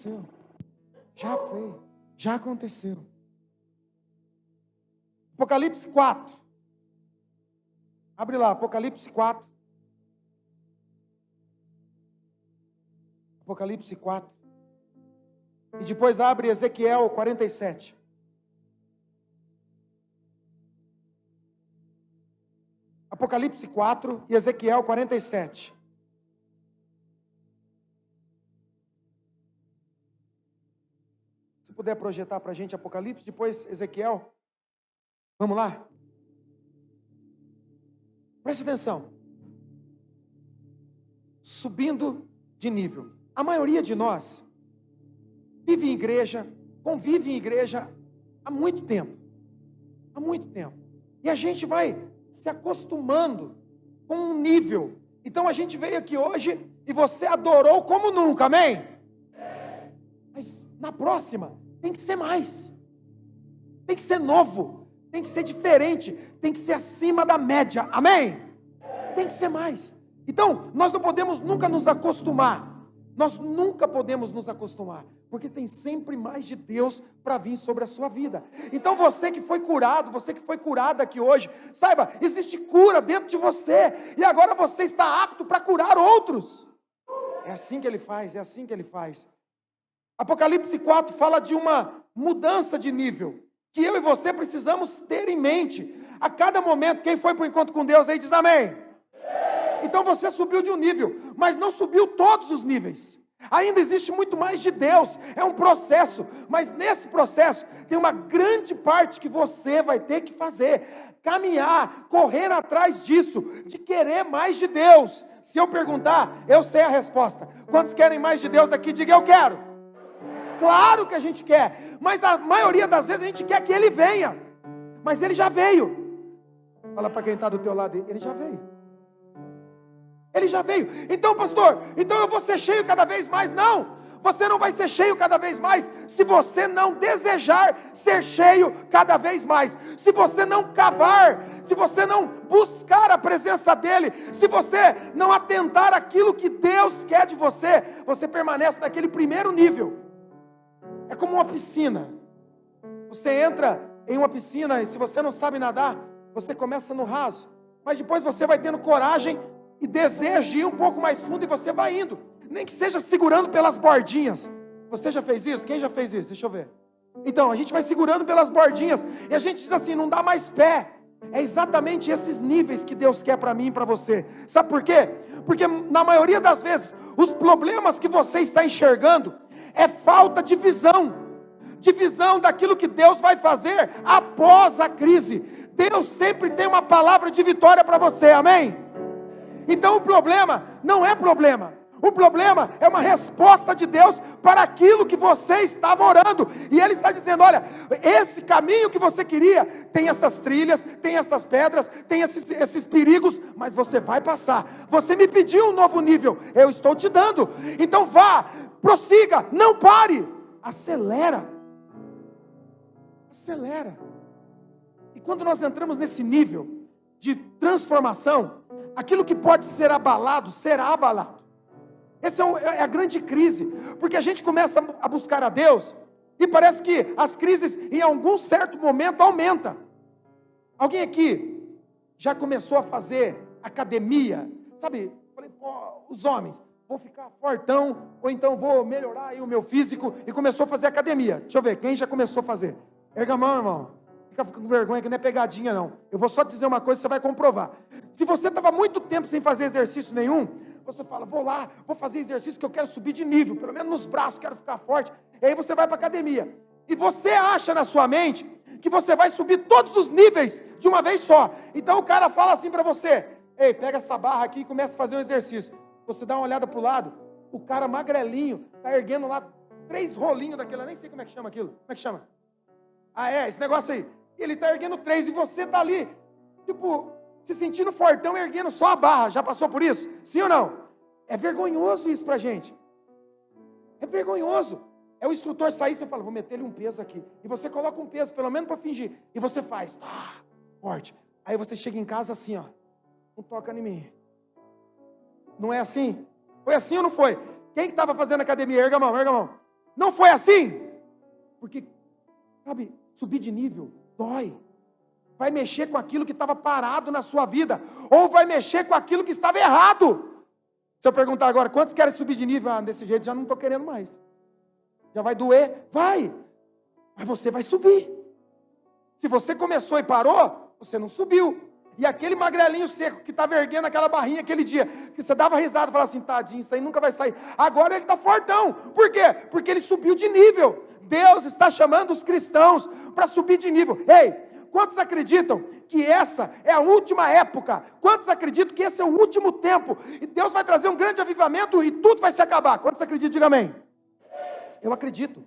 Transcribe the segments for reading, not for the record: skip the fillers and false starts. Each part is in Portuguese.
aconteceu. Já foi. Já aconteceu. Apocalipse 4. Abre lá, Apocalipse 4. Apocalipse 4. E depois abre Ezequiel 47. Apocalipse 4 e Ezequiel 47. Se puder projetar para a gente Apocalipse, depois Ezequiel. Vamos lá? Preste atenção. Subindo de nível. A maioria de nós vive em igreja, convive em igreja há muito tempo. Há muito tempo. E a gente vai se acostumando com um nível. Então a gente veio aqui hoje e você adorou como nunca, amém? Mas na próxima tem que ser mais. Tem que ser novo. Tem que ser diferente. Tem que ser acima da média, amém? Tem que ser mais. Então nós não podemos nunca nos acostumar. Nós nunca podemos nos acostumar, porque tem sempre mais de Deus para vir sobre a sua vida. Então você que foi curado, você que foi curada aqui hoje, saiba, existe cura dentro de você, e agora você está apto para curar outros. É assim que ele faz, é assim que ele faz. Apocalipse 4 fala de uma mudança de nível, que eu e você precisamos ter em mente, a cada momento. Quem foi para o encontro com Deus aí diz amém. Então você subiu de um nível, mas não subiu todos os níveis. Ainda existe muito mais de Deus, é um processo, mas nesse processo tem uma grande parte que você vai ter que fazer, caminhar, correr atrás disso, de querer mais de Deus. Se eu perguntar, eu sei a resposta. Quantos querem mais de Deus aqui? Diga eu quero. Claro que a gente quer, mas a maioria das vezes a gente quer que Ele venha, mas Ele já veio. Fala para quem está do teu lado, Ele já veio. Ele já veio. Então, pastor, então eu vou ser cheio cada vez mais? Não, você não vai ser cheio cada vez mais se você não desejar ser cheio cada vez mais. Se você não cavar, se você não buscar a presença dEle, se você não atentar àquilo que Deus quer de você, você permanece naquele primeiro nível. É como uma piscina. Você entra em uma piscina e se você não sabe nadar, você começa no raso, mas depois você vai tendo coragem e desejo de ir um pouco mais fundo, e você vai indo, nem que seja segurando pelas bordinhas. Você já fez isso? Quem já fez isso? Deixa eu ver. Então, a gente vai segurando pelas bordinhas, e a gente diz assim, não dá mais pé. É exatamente esses níveis que Deus quer para mim e para você. Sabe por quê? Porque na maioria das vezes, os problemas que você está enxergando, é falta de visão daquilo que Deus vai fazer após a crise. Deus sempre tem uma palavra de vitória para você, amém? Então o problema não é problema, o problema é uma resposta de Deus para aquilo que você estava orando, e Ele está dizendo, olha, esse caminho que você queria, tem essas trilhas, tem essas pedras, tem esses perigos, mas você vai passar. Você me pediu um novo nível, eu estou te dando, então vá, prossiga, não pare, acelera, e quando nós entramos nesse nível de transformação, aquilo que pode ser abalado, será abalado. Essa é a grande crise, porque a gente começa a buscar a Deus, e parece que as crises em algum certo momento aumentam. Alguém aqui já começou a fazer academia? Sabe, falei, pô, os homens, vou ficar fortão, ou então vou melhorar aí o meu físico, e começou a fazer academia. Deixa eu ver, quem já começou a fazer? Erga a mão, irmão. Fica com vergonha, que não é pegadinha não. Eu vou só te dizer uma coisa, você vai comprovar. Se você estava muito tempo sem fazer exercício nenhum, você fala, vou lá, vou fazer exercício que eu quero subir de nível, pelo menos nos braços, quero ficar forte. E aí você vai para a academia. E você acha na sua mente que você vai subir todos os níveis de uma vez só. Então o cara fala assim para você, ei, pega essa barra aqui e começa a fazer um exercício. Você dá uma olhada para o lado, o cara magrelinho, está erguendo lá 3 rolinhos daquilo, eu nem sei como é que chama aquilo. Como é que chama? Ah, é, esse negócio aí. Ele está erguendo 3 e você está ali, tipo, se sentindo fortão, erguendo só a barra. Já passou por isso? Sim ou não? É vergonhoso isso para a gente. É vergonhoso. É o instrutor sair, você fala, vou meter ele um peso aqui. E você coloca um peso, pelo menos para fingir. E você faz, forte. Aí você chega em casa assim, ó. Não toca em mim. Não é assim? Foi assim ou não foi? Quem estava fazendo academia? Erga a mão, erga a mão. Não foi assim? Porque, sabe, subir de nível dói. Vai mexer com aquilo que estava parado na sua vida, ou vai mexer com aquilo que estava errado. Se eu perguntar agora, quantos querem subir de nível? Ah, desse jeito já não estou querendo mais. Já vai doer? Vai. Mas você vai subir. Se você começou e parou, você não subiu. E aquele magrelinho seco que estava erguendo aquela barrinha aquele dia, que você dava risada e falava assim, tadinho, isso aí nunca vai sair. Agora ele está fortão. Por quê? Porque ele subiu de nível. Deus está chamando os cristãos para subir de nível. Ei, quantos acreditam que essa é a última época? Quantos acreditam que esse é o último tempo? E Deus vai trazer um grande avivamento e tudo vai se acabar. Quantos acreditam? Diga amém. Eu acredito.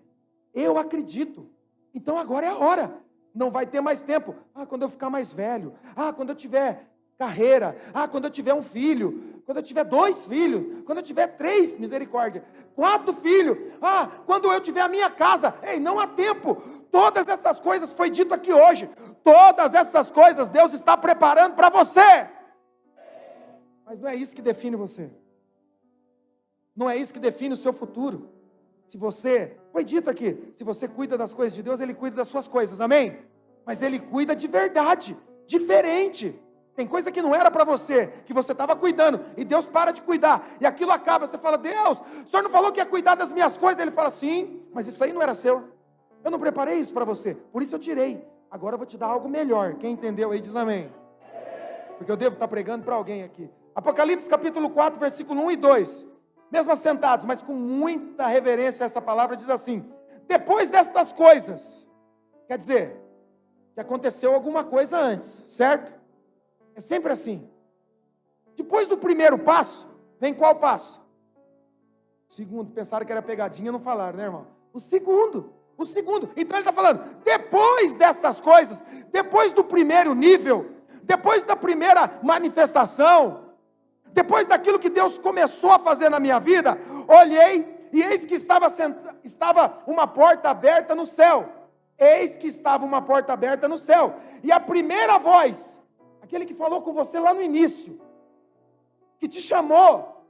Eu acredito. Então agora é a hora. Não vai ter mais tempo. Ah, quando eu ficar mais velho. Ah, quando eu tiver carreira. Ah, quando eu tiver um filho. Quando eu tiver 2 filhos. Quando eu tiver 3, misericórdia. 4 filhos. Ah, quando eu tiver a minha casa. Ei, não há tempo. Todas essas coisas foi dito aqui hoje. Todas essas coisas Deus está preparando para você. Mas não é isso que define você. Não é isso que define o seu futuro. Se você, foi dito aqui, se você cuida das coisas de Deus, Ele cuida das suas coisas, amém? Mas Ele cuida de verdade, diferente. Tem coisa que não era para você, que você estava cuidando, e Deus para de cuidar, e aquilo acaba, você fala, Deus, o Senhor não falou que ia cuidar das minhas coisas? Ele fala, sim, mas isso aí não era seu, eu não preparei isso para você, por isso eu tirei, agora eu vou te dar algo melhor. Quem entendeu aí diz amém, porque eu devo estar pregando para alguém aqui. Apocalipse capítulo 4, versículo 1 e 2, mesmo assentados, mas com muita reverência, essa palavra diz assim, depois destas coisas, quer dizer, que aconteceu alguma coisa antes, certo? É sempre assim. Depois do primeiro passo, vem qual passo? O segundo, pensaram que era pegadinha, não falaram, né, irmão? O segundo, então ele está falando, depois destas coisas, depois do primeiro nível, depois da primeira manifestação, depois daquilo que Deus começou a fazer na minha vida, olhei e eis que estava uma porta aberta no céu. Eis que estava uma porta aberta no céu. E a primeira voz, aquele que falou com você lá no início, que te chamou,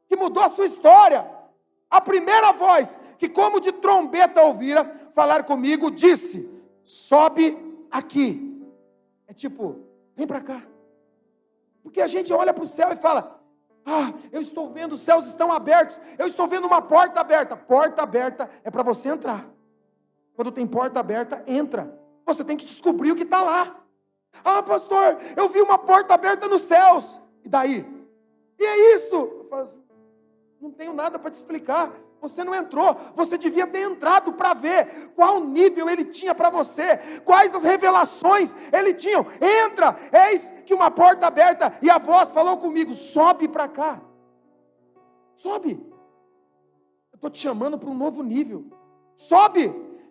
que mudou a sua história, a primeira voz, que como de trombeta ouvira falar comigo, disse, sobe aqui. É tipo, vem para cá. Porque a gente olha para o céu e fala, ah, eu estou vendo, os céus estão abertos, eu estou vendo uma porta aberta. Porta aberta é para você entrar. Quando tem porta aberta, entra. Você tem que descobrir o que está lá. Ah, pastor, eu vi uma porta aberta nos céus. E daí? E é isso. Eu falo assim, não tenho nada para te explicar. Você não entrou, você devia ter entrado para ver qual nível ele tinha para você, quais as revelações ele tinha. Entra, eis que uma porta aberta, e a voz falou comigo, sobe para cá, sobe, eu estou te chamando para um novo nível, sobe,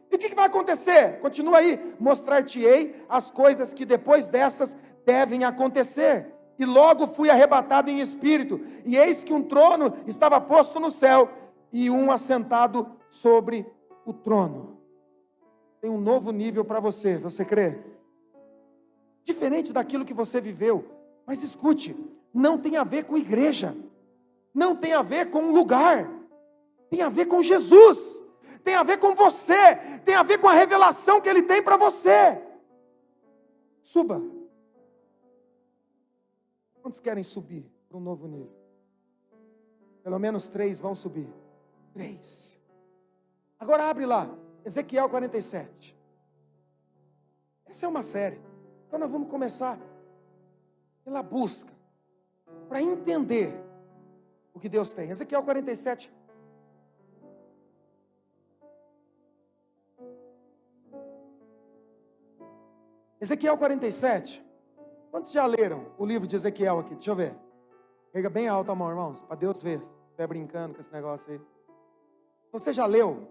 e o que vai acontecer? Continua aí, mostrar-te-ei as coisas que depois dessas devem acontecer, e logo fui arrebatado em espírito, e eis que um trono estava posto no céu, e um assentado sobre o trono. Tem um novo nível para você, você crê? Diferente daquilo que você viveu, mas escute, não tem a ver com igreja, não tem a ver com lugar, tem a ver com Jesus, tem a ver com você, tem a ver com a revelação que Ele tem para você. Suba. Quantos querem subir para um novo nível? Pelo menos 3 vão subir. 3. Agora abre lá, Ezequiel 47. Essa é uma série. Então nós vamos começar pela busca, para entender o que Deus tem. Ezequiel 47. Ezequiel 47. Quantos já leram o livro de Ezequiel aqui? Deixa eu ver. Pega bem alto a mão, irmãos, para Deus ver. Se estiver brincando com esse negócio aí. Você já leu,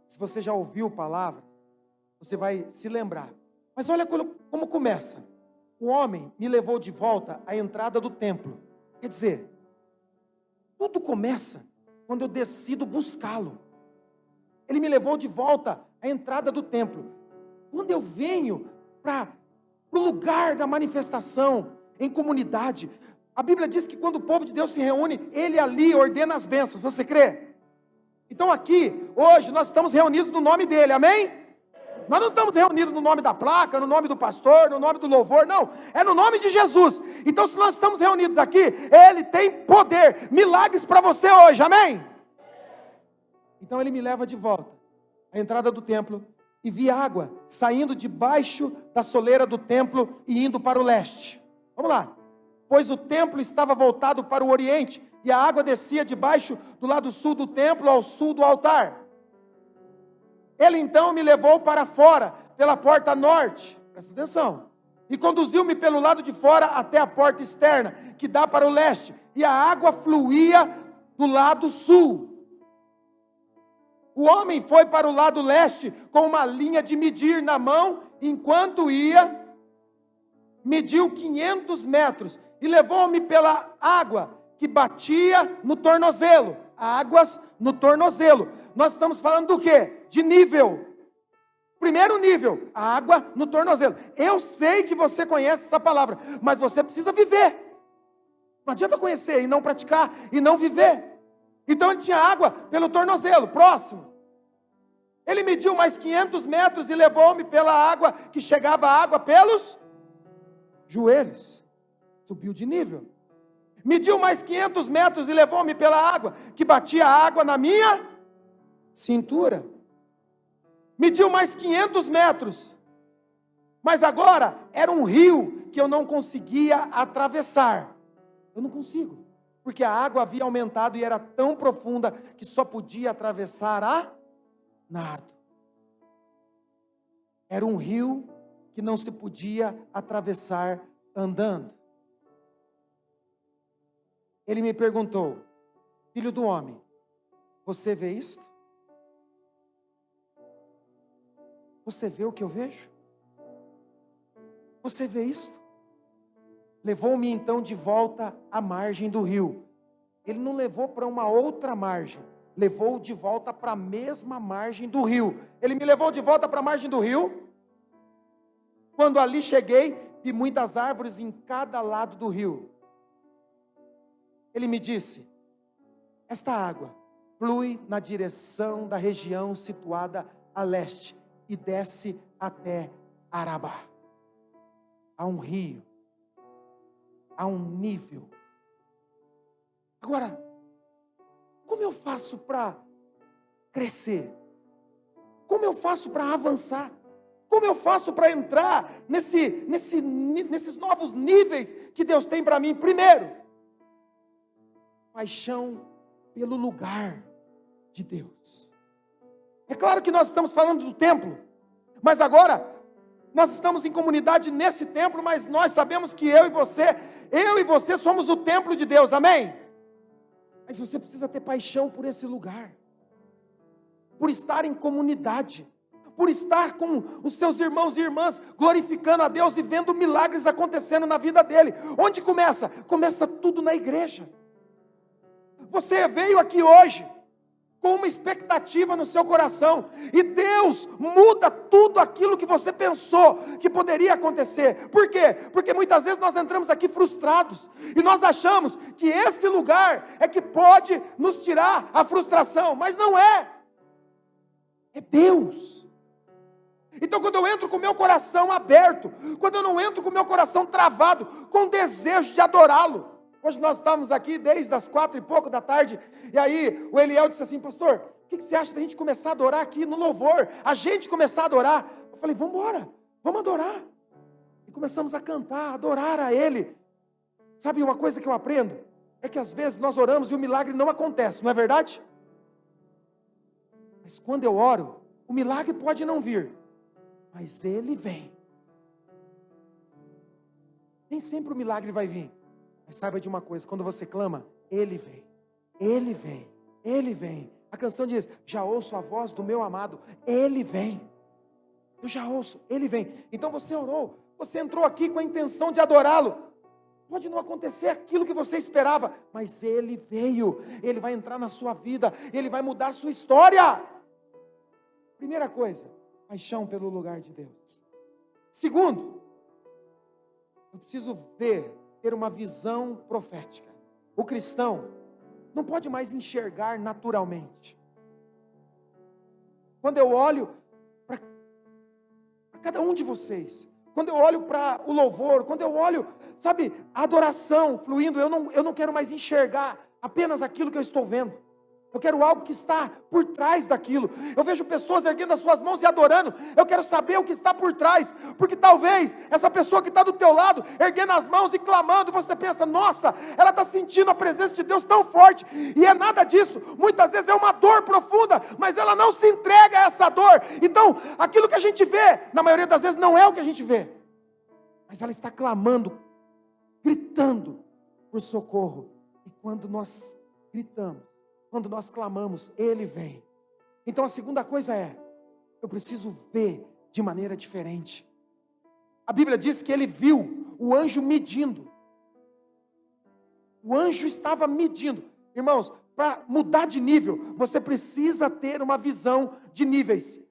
se você já ouviu palavra, você vai se lembrar. Mas olha como começa. O homem me levou de volta à entrada do templo. Quer dizer, tudo começa quando eu decido buscá-lo. Ele me levou de volta à entrada do templo. Quando eu venho para o lugar da manifestação, em comunidade, a Bíblia diz que quando o povo de Deus se reúne, Ele ali ordena as bênçãos. Você crê? Então aqui, hoje, nós estamos reunidos no nome dele, amém? Nós não estamos reunidos no nome da placa, no nome do pastor, no nome do louvor, não. É no nome de Jesus. Então, se nós estamos reunidos aqui, ele tem poder, milagres para você hoje, amém? Então ele me leva de volta à entrada do templo e vi água saindo debaixo da soleira do templo e indo para o leste. Vamos lá. Pois o templo estava voltado para o oriente e a água descia debaixo do lado sul do templo ao sul do altar. Ele então me levou para fora pela porta norte, presta atenção, e conduziu-me pelo lado de fora até a porta externa, que dá para o leste, e a água fluía do lado sul. O homem foi para o lado leste com uma linha de medir na mão, enquanto ia, mediu 500 metros, e levou-me pela água que batia no tornozelo. Águas no tornozelo. Nós estamos falando do quê? De nível. Primeiro nível, água no tornozelo. Eu sei que você conhece essa palavra, mas você precisa viver. Não adianta conhecer e não praticar e não viver. Então ele tinha água pelo tornozelo, próximo. Ele mediu mais 500 metros e levou-me pela água que chegava a água pelos joelhos. Subiu de nível. Mediu mais 500 metros e levou-me pela água que batia a água na minha cintura. Mediu mais 500 metros. Mas agora era um rio que eu não conseguia atravessar. Eu não consigo. Porque a água havia aumentado e era tão profunda que só podia atravessar a nado. Era um rio que não se podia atravessar andando. Ele me perguntou: filho do homem, você vê isto? Você vê o que eu vejo? Você vê isto? Levou-me então de volta à margem do rio. Ele não levou para uma outra margem, levou de volta para a mesma margem do rio. Ele me levou de volta para a margem do rio. Quando ali cheguei, vi muitas árvores em cada lado do rio. Ele me disse: esta água flui na direção da região situada a leste e desce até Arabá. Há um rio, há um nível. Agora, como eu faço para crescer? Como eu faço para avançar? Como eu faço para entrar nesses novos níveis que Deus tem para mim? Primeiro, paixão pelo lugar de Deus. É claro que nós estamos falando do templo, mas agora nós estamos em comunidade nesse templo, mas nós sabemos que eu e você somos o templo de Deus, amém? Mas você precisa ter paixão por esse lugar, por estar em comunidade, por estar com os seus irmãos e irmãs, glorificando a Deus e vendo milagres acontecendo na vida dele. Onde começa? Começa tudo na igreja. Você veio aqui hoje com uma expectativa no seu coração, e Deus muda tudo aquilo que você pensou que poderia acontecer. Por quê? Porque muitas vezes nós entramos aqui frustrados, e nós achamos que esse lugar é que pode nos tirar a frustração, mas não é. É Deus. Então quando eu entro com o meu coração aberto, quando eu não entro com o meu coração travado, com desejo de adorá-lo. Hoje nós estávamos aqui desde as 4 e pouco da tarde, e aí o Eliel disse assim: pastor, o que você acha da gente começar a adorar aqui no louvor? A gente começar a adorar. Eu falei: vamos embora, vamos adorar. E começamos a cantar, a adorar a Ele. Sabe uma coisa que eu aprendo? É que às vezes nós oramos e o milagre não acontece, não é verdade? Mas quando eu oro, o milagre pode não vir, mas ele vem. Nem sempre o milagre vai vir. Mas saiba de uma coisa: quando você clama, Ele vem, Ele vem, Ele vem. A canção diz: já ouço a voz do meu amado, Ele vem. Eu já ouço, Ele vem. Então você orou, você entrou aqui com a intenção de adorá-lo. Pode não acontecer aquilo que você esperava, mas Ele veio, Ele vai entrar na sua vida, Ele vai mudar a sua história. Primeira coisa, paixão pelo lugar de Deus. Segundo, eu preciso ter uma visão profética. O cristão não pode mais enxergar naturalmente. quando eu olho para cada um de vocês, quando eu olho para o louvor, quando eu olho, sabe, a adoração fluindo, eu não quero mais enxergar apenas aquilo que eu estou vendo. Eu quero algo que está por trás daquilo. Eu vejo pessoas erguendo as suas mãos e adorando. Eu quero saber o que está por trás. Porque talvez essa pessoa que está do teu lado, erguendo as mãos e clamando, você pensa, nossa, ela está sentindo a presença de Deus tão forte. E é nada disso. Muitas vezes é uma dor profunda, mas ela não se entrega a essa dor. Então, aquilo que a gente vê, na maioria das vezes não é o que a gente vê. Mas ela está clamando, gritando por socorro. E quando nós gritamos, quando nós clamamos, Ele vem. Então a segunda coisa é, eu preciso ver de maneira diferente. A Bíblia diz que ele viu o anjo medindo. O anjo estava medindo. Irmãos, para mudar de nível, você precisa ter uma visão de níveis.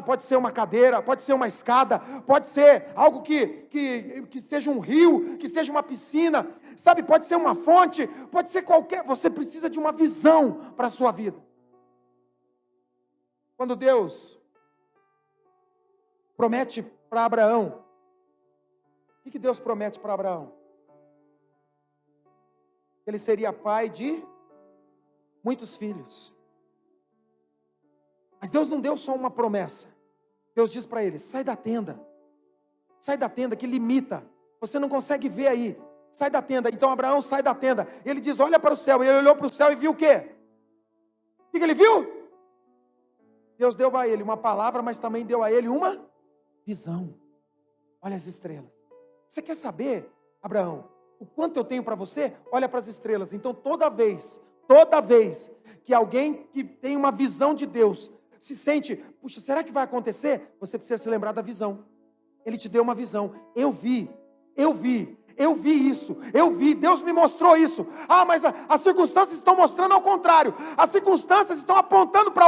Pode ser uma cadeira, pode ser uma escada, pode ser algo que seja um rio, que seja uma piscina, sabe, pode ser uma fonte, pode ser qualquer, você precisa de uma visão para a sua vida. Quando Deus promete para Abraão, o que Deus promete para Abraão? Ele seria pai de muitos filhos. Mas Deus não deu só uma promessa. Deus diz para ele, sai da tenda que limita, você não consegue ver aí, sai da tenda. Então Abraão sai da tenda, ele diz, olha para o céu. Ele olhou para o céu e viu o quê? O que ele viu? Deus deu a ele uma palavra, mas também deu a ele uma visão. Olha as estrelas. Você quer saber, Abraão, o quanto eu tenho para você? Olha para as estrelas. Então toda vez que alguém que tem uma visão de Deus se sente, puxa, será que vai acontecer? Você precisa se lembrar da visão. Ele te deu uma visão. Eu vi isso, Deus me mostrou isso. Mas as circunstâncias estão mostrando ao contrário. As circunstâncias estão apontando para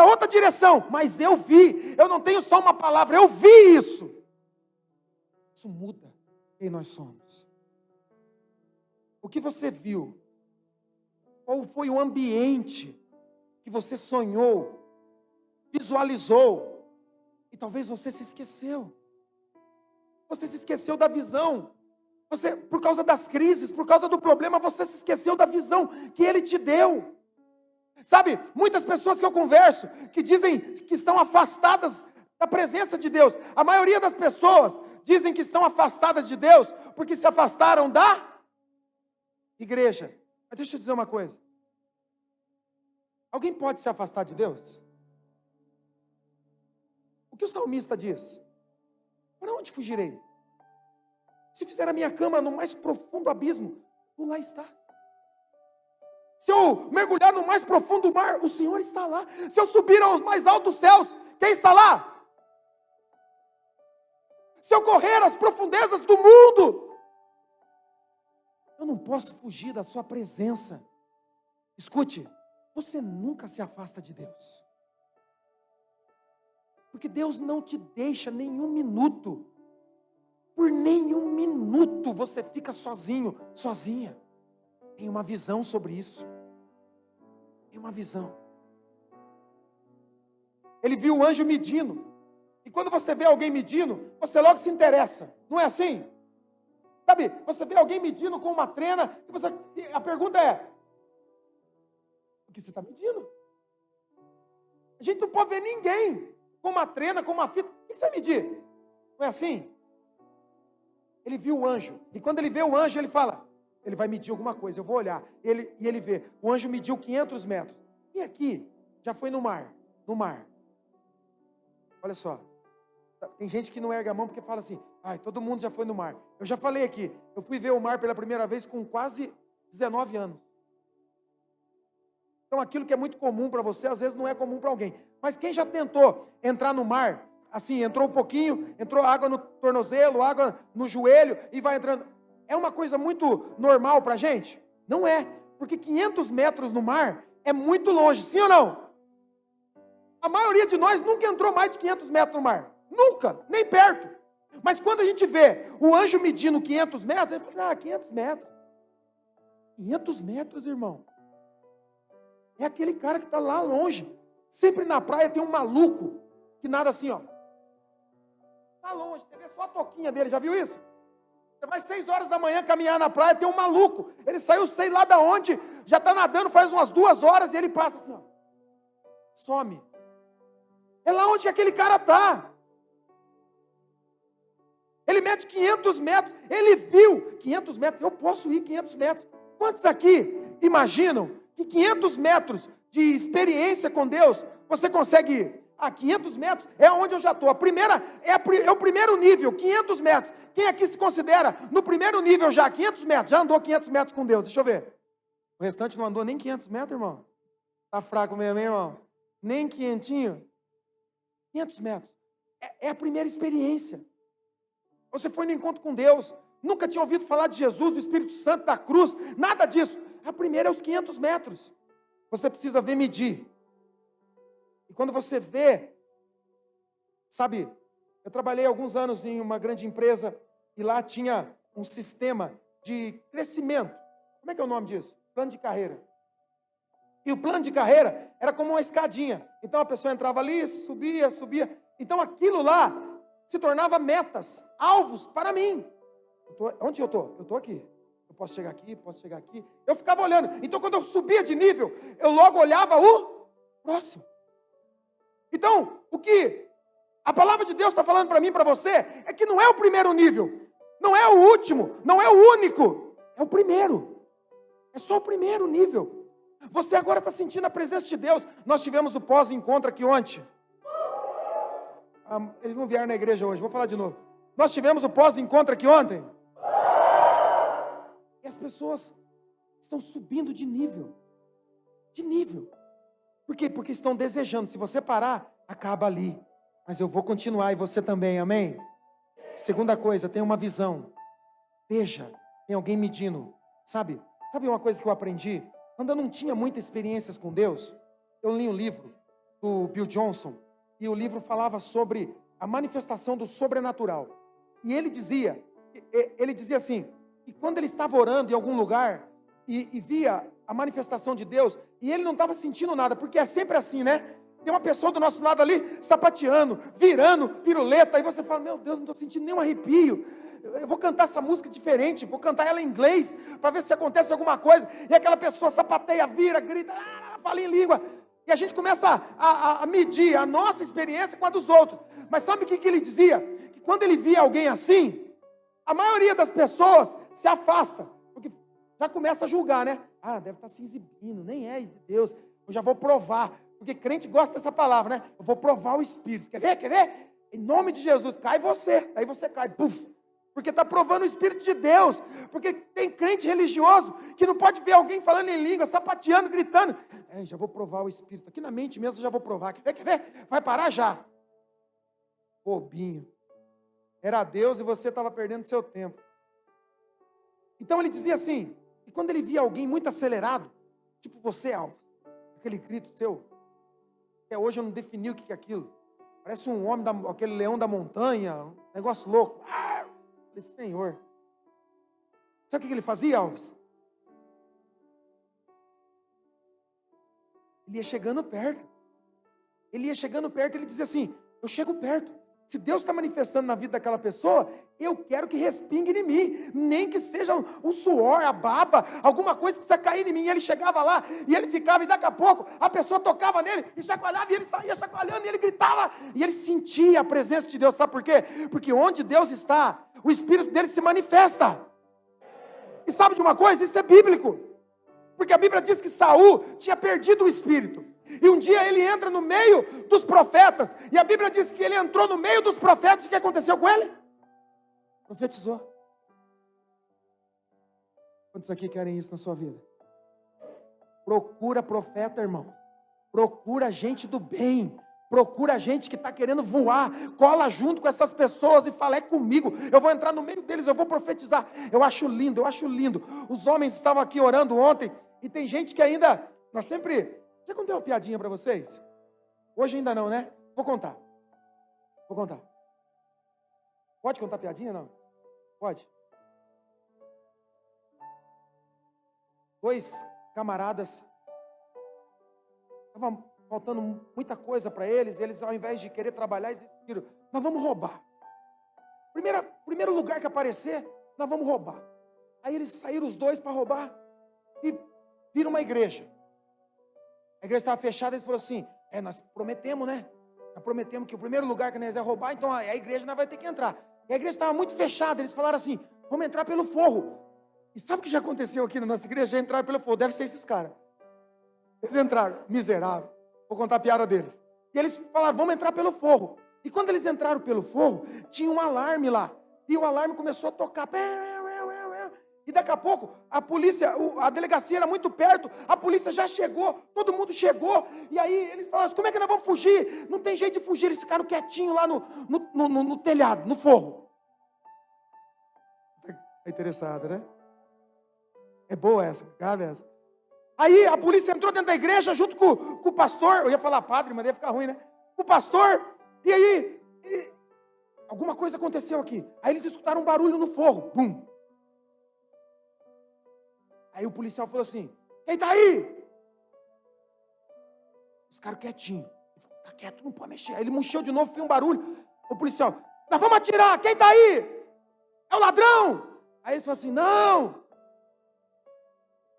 outra direção. Mas eu vi, eu não tenho só uma palavra, eu vi isso. Isso muda quem nós somos. O que você viu? Qual foi o ambiente que você sonhou, visualizou, e talvez você se esqueceu. Você se esqueceu da visão. Você, por causa das crises, por causa do problema, você se esqueceu da visão que Ele te deu. Sabe, muitas pessoas que eu converso, que dizem que estão afastadas da presença de Deus. A maioria das pessoas dizem que estão afastadas de Deus, porque se afastaram da igreja. Mas deixa eu dizer uma coisa. Alguém pode se afastar de Deus? O que o salmista diz? Para onde fugirei? Se fizer a minha cama no mais profundo abismo, tu lá estás. Se eu mergulhar no mais profundo mar, o Senhor está lá. Se eu subir aos mais altos céus, quem está lá? Se eu correr às profundezas do mundo, eu não posso fugir da sua presença. Escute, você nunca se afasta de Deus. Porque Deus não te deixa nenhum minuto. Por nenhum minuto você fica sozinho, sozinha. Tem uma visão sobre isso. Tem uma visão. Ele viu o anjo medindo. E quando você vê alguém medindo, você logo se interessa. Não é assim? Sabe, você vê alguém medindo com uma trena, e a pergunta é, o que você está medindo? A gente não pode ver ninguém com uma trena, com uma fita. O que você vai medir? Não é assim? Ele viu o anjo. E quando ele vê o anjo, ele fala, ele vai medir alguma coisa, eu vou olhar. E ele vê, o anjo mediu 500 metros. E aqui, já foi no mar. No mar. Olha só. Tem gente que não erga a mão porque fala assim, todo mundo já foi no mar. Eu já falei aqui, eu fui ver o mar pela primeira vez com quase 19 anos. Então aquilo que é muito comum para você, às vezes não é comum para alguém. Mas quem já tentou entrar no mar, assim, entrou um pouquinho, entrou água no tornozelo, água no joelho e vai entrando. É uma coisa muito normal para a gente? Não é, porque 500 metros no mar é muito longe, sim ou não? A maioria de nós nunca entrou mais de 500 metros no mar. Nunca, nem perto. Mas quando a gente vê o anjo medindo 500 metros, ele fala, 500 metros. 500 metros, irmão. É aquele cara que está lá longe. Sempre na praia tem um maluco que nada assim, ó. Tá longe, você vê só a toquinha dele, já viu isso? Você vai 6 horas da manhã caminhar na praia, tem um maluco. Ele saiu, sei lá da onde, já está nadando faz umas 2 horas e ele passa assim, ó. Some. É lá onde aquele cara está. Ele mede 500 metros, ele viu 500 metros, eu posso ir 500 metros. Quantos aqui imaginam que 500 metros de experiência com Deus, você consegue ir? 500 metros é onde eu já estou. A primeira é o primeiro nível, 500 metros. Quem aqui se considera no primeiro nível já, 500 metros? Já andou 500 metros com Deus? Deixa eu ver. O restante não andou nem 500 metros, irmão. Está fraco mesmo, hein, irmão? Nem 500. 500 metros. É a primeira experiência. Você foi no encontro com Deus, nunca tinha ouvido falar de Jesus, do Espírito Santo, da cruz, nada disso. A primeira é os 500 metros. Você precisa ver medir. E quando você vê, sabe, eu trabalhei alguns anos em uma grande empresa e lá tinha um sistema de crescimento. Como é que é o nome disso? Plano de carreira. E o plano de carreira era como uma escadinha. Então a pessoa entrava ali, subia. Então aquilo lá se tornava metas, alvos para mim. Onde eu estou? Eu estou aqui. Eu posso chegar aqui. Eu ficava olhando. Então quando eu subia de nível, eu logo olhava o próximo. Então, o que a palavra de Deus está falando para mim e para você, é que não é o primeiro nível, não é o último, não é o único, é o primeiro. É só o primeiro nível. Você agora está sentindo a presença de Deus. Nós tivemos o pós-encontro aqui ontem. Eles não vieram na igreja hoje, vou falar de novo. Nós tivemos o pós-encontro aqui ontem. E as pessoas estão subindo de nível. De nível. Por quê? Porque estão desejando. Se você parar, acaba ali. Mas eu vou continuar e você também, amém? Segunda coisa, tenha uma visão. Veja, tem alguém medindo. Sabe uma coisa que eu aprendi? Quando eu não tinha muitas experiências com Deus, eu li um livro do Bill Johnson, e o livro falava sobre a manifestação do sobrenatural. E ele dizia assim, que quando ele estava orando em algum lugar, e via a manifestação de Deus, e ele não estava sentindo nada, porque é sempre assim, né? Tem uma pessoa do nosso lado ali, sapateando, virando, piruleta, aí você fala, meu Deus, não estou sentindo nenhum arrepio, eu vou cantar essa música diferente, vou cantar ela em inglês, para ver se acontece alguma coisa, e aquela pessoa sapateia, vira, grita, fala em língua, e a gente começa a medir a nossa experiência com a dos outros. Mas sabe o que ele dizia? Que quando ele via alguém assim, a maioria das pessoas se afasta, porque já começa a julgar, né? Deve estar se exibindo, nem é de Deus, eu já vou provar, porque crente gosta dessa palavra, né? Eu vou provar o Espírito, quer ver? Em nome de Jesus, cai você, aí você cai, puf, porque está provando o Espírito de Deus, porque tem crente religioso que não pode ver alguém falando em língua, sapateando, gritando, já vou provar o Espírito, aqui na mente mesmo eu já vou provar, quer ver? Vai parar já, bobinho, era Deus e você estava perdendo seu tempo. Então ele dizia assim, que quando ele via alguém muito acelerado, tipo você, Alves, aquele grito seu, até hoje eu não defini o que é aquilo, parece um homem, aquele leão da montanha, um negócio louco, falei, Senhor, sabe o que ele fazia, Alves? Ele ia chegando perto, ele dizia assim, eu chego perto, se Deus está manifestando na vida daquela pessoa, eu quero que respingue em mim, nem que seja um suor, a baba, alguma coisa precisa cair em mim. E ele chegava lá, e ele ficava, e daqui a pouco, a pessoa tocava nele, e chacoalhava, e ele saía chacoalhando, e ele gritava, e ele sentia a presença de Deus. Sabe por quê? Porque onde Deus está, o Espírito dele se manifesta. E sabe de uma coisa? Isso é bíblico, porque a Bíblia diz que Saul tinha perdido o Espírito, e um dia ele entra no meio dos profetas, e a Bíblia diz que ele entrou no meio dos profetas, e o que aconteceu com ele? Profetizou. Quantos aqui querem isso na sua vida? Procura profeta, irmão. Procura gente do bem. Procura gente que está querendo voar. Cola junto com essas pessoas e fala, é comigo. Eu vou entrar no meio deles, eu vou profetizar. Eu acho lindo. Os homens estavam aqui orando ontem, e tem gente que ainda, nós sempre... Já contei uma piadinha para vocês? Hoje ainda não, né? Vou contar. Pode contar piadinha, não? Pode. 2 camaradas estavam faltando muita coisa para eles ao invés de querer trabalhar, eles decidiram, nós vamos roubar. Primeiro lugar que aparecer, nós vamos roubar. Aí eles saíram os dois para roubar e viram uma igreja. A igreja estava fechada, eles falaram assim, nós prometemos, né? Nós prometemos que o primeiro lugar que nós ia roubar, então a igreja não vai ter que entrar. E a igreja estava muito fechada, eles falaram assim, vamos entrar pelo forro. E sabe o que já aconteceu aqui na nossa igreja? Já entraram pelo forro, deve ser esses caras. Eles entraram, miserável. Vou contar a piada deles. E eles falaram, vamos entrar pelo forro. E quando eles entraram pelo forro, tinha um alarme lá. E o alarme começou a tocar. E daqui a pouco, a polícia, a delegacia era muito perto, a polícia já chegou, todo mundo chegou. E aí eles falaram, como é que nós vamos fugir? Não tem jeito de fugir. Eles ficaram quietinhos lá no telhado, no forro. Está interessado, né? É boa essa, grave essa. Aí a polícia entrou dentro da igreja junto com o pastor. Eu ia falar padre, mas ia ficar ruim, né? Com o pastor. E aí, alguma coisa aconteceu aqui. Aí eles escutaram um barulho no forro. Bum. Aí o policial falou assim, quem tá aí? Esse cara quietinho. Fica quieto, não pode mexer. Aí ele mexeu de novo, fez um barulho. O policial, nós vamos atirar, quem tá aí? É o ladrão. Aí eles falaram assim, não.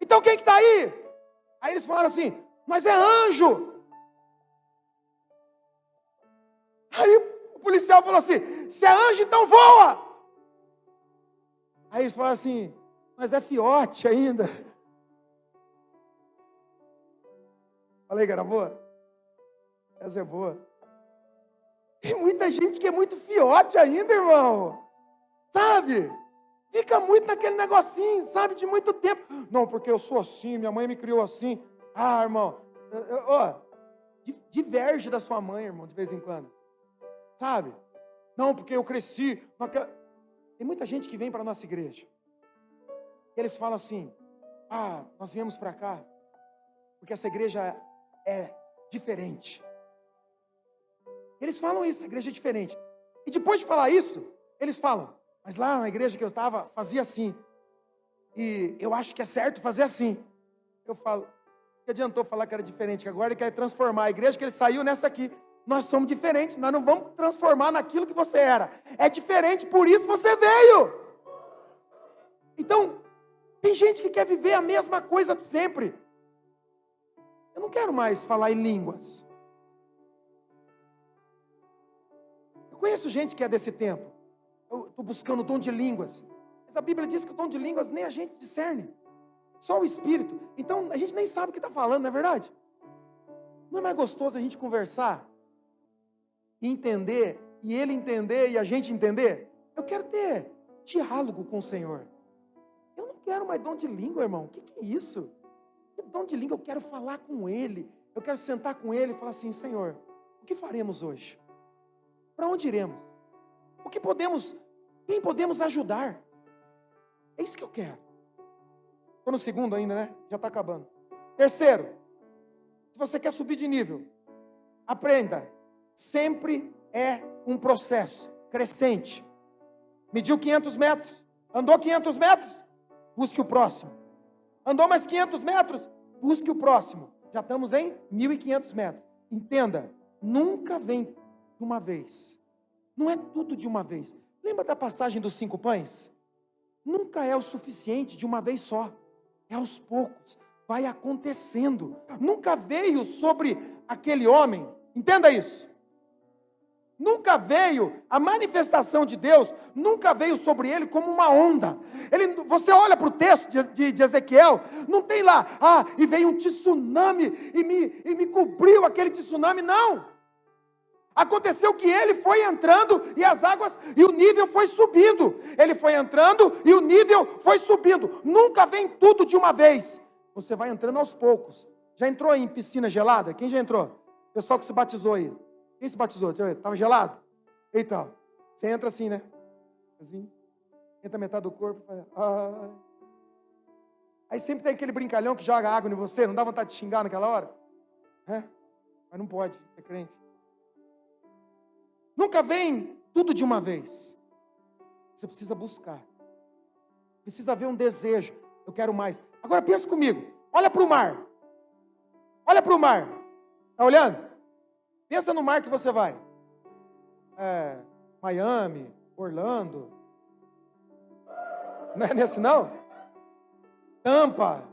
Então quem que tá aí? Aí eles falaram assim, mas é anjo. Aí o policial falou assim, se é anjo, então voa. Aí eles falaram assim, mas é fiote ainda. Falei que era boa? Essa é boa. Tem muita gente que é muito fiote ainda, irmão. Sabe? Fica muito naquele negocinho, sabe? De muito tempo. Não, porque eu sou assim, minha mãe me criou assim. Ah, irmão, diverge da sua mãe, irmão, de vez em quando. Sabe? Não, porque eu cresci. Tem muita gente que vem para a nossa igreja. E eles falam assim, nós viemos para cá porque essa igreja é diferente. Eles falam isso, a igreja é diferente. E depois de falar isso, eles falam, mas lá na igreja que eu estava, fazia assim. E eu acho que é certo fazer assim. Eu falo, que adiantou falar que era diferente, que agora ele quer transformar a igreja que ele saiu nessa aqui. Nós somos diferentes, nós não vamos transformar naquilo que você era. É diferente, por isso você veio. Então, tem gente que quer viver a mesma coisa sempre. Eu não quero mais falar em línguas. Eu conheço gente que é desse tempo. Eu estou buscando o dom de línguas. Mas a Bíblia diz que o dom de línguas nem a gente discerne. Só o Espírito. Então a gente nem sabe o que está falando, não é verdade? Não é mais gostoso a gente conversar e entender, e ele entender e a gente entender? Eu quero ter diálogo com o Senhor. Eu não quero mais dom de língua, irmão. O que é isso? Que dom de língua? Eu quero falar com ele. Eu quero sentar com ele e falar assim, Senhor, o que faremos hoje? Para onde iremos? Quem podemos ajudar? É isso que eu quero. Estou no segundo ainda, né? Já está acabando. Terceiro, se você quer subir de nível, aprenda, sempre é um processo crescente. Mediu 500 metros, andou 500 metros, busque o próximo. Andou mais 500 metros, busque o próximo. Já estamos em 1.500 metros. Entenda, nunca vem de uma vez. Não é tudo de uma vez. Lembra da passagem dos 5 pães? Nunca é o suficiente de uma vez só. É aos poucos. Vai acontecendo. Nunca veio sobre aquele homem. Entenda isso. Nunca veio, a manifestação de Deus, nunca veio sobre ele como uma onda. Você olha para o texto de Ezequiel, não tem lá, e veio um tsunami e me cobriu aquele tsunami, não. Aconteceu que ele foi entrando e as águas, e o nível foi subindo. Ele foi entrando e o nível foi subindo. Nunca vem tudo de uma vez. Você vai entrando aos poucos. Já entrou em piscina gelada? Quem já entrou? Pessoal que se batizou aí. Quem se batizou? Deixa eu ver. Estava gelado? Então, você entra assim, né? Assim. Entra metade do corpo. Aí sempre tem aquele brincalhão que joga água em você. Não dá vontade de xingar naquela hora? Mas não pode, é crente. Nunca vem tudo de uma vez. Você precisa buscar. Precisa haver um desejo. Eu quero mais. Agora pensa comigo. Olha para o mar. Olha para o mar. Está olhando? Pensa no mar que você vai. Miami, Orlando. Não é nesse não? Tampa.